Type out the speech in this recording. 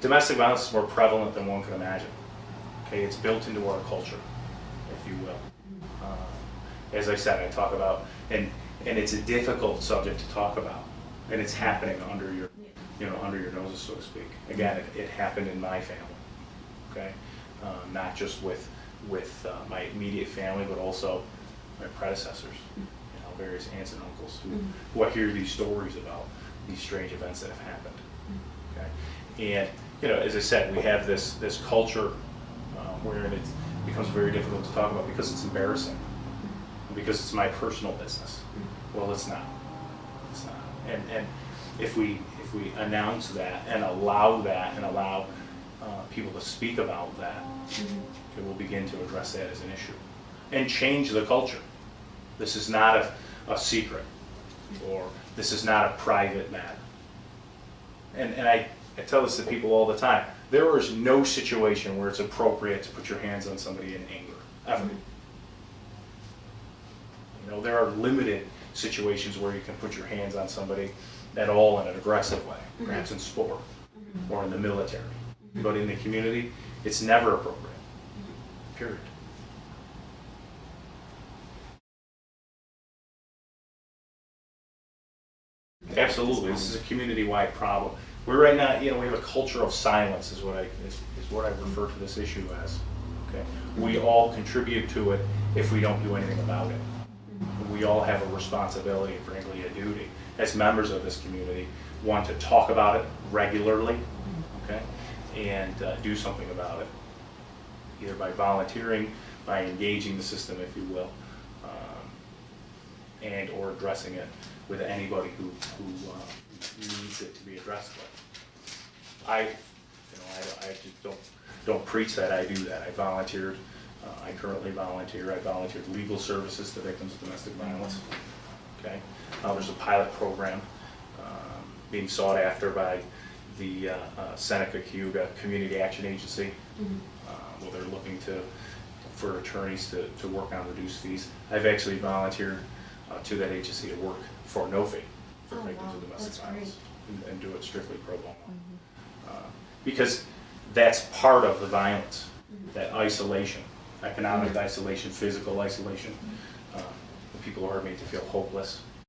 domestic violence is more prevalent than one can imagine. Okay, it's built into our culture, if you will. As I said, I talk about, and it's a difficult subject to talk about, and it's happening under your, under your noses, so to speak. Again, it happened in my family, okay? Not just with my immediate family, but also my predecessors, various aunts and uncles who I hear these stories about these strange events that have happened, okay? And, as I said, we have this culture where it becomes very difficult to talk about because it's embarrassing, because it's my personal business. Well, it's not. It's not. And if we announce that and allow people to speak about that, it will begin to address that as an issue and change the culture. This is not a secret, or this is not a private matter. And I tell this to people all the time. There is no situation where it's appropriate to put your hands on somebody in anger, ever. There are limited situations where you can put your hands on somebody at all in an aggressive way, perhaps in sport or in the military. But in the community, it's never appropriate, period. Absolutely, this is a community-wide problem. We're right now, we have a culture of silence is what I refer to this issue as. Okay, we all contribute to it if we don't do anything about it. We all have a responsibility, frankly, a duty, as members of this community, want to talk about it regularly, okay, and do something about it, either by volunteering, by engaging the system, if you will, and or addressing it with anybody who needs it to be addressed with. I just don't preach that. I do that. I volunteered. I currently volunteer. I volunteered legal services to victims of domestic violence. Okay. There's a pilot program being sought after by the Seneca-Cayuga Community Action Agency, where they're looking for attorneys to work on reduced fees. I've actually volunteered to that agency to work for no fee for victims of domestic violence and do it strictly pro bono. Because that's part of the violence, that isolation, economic isolation, physical isolation. People are made to feel hopeless,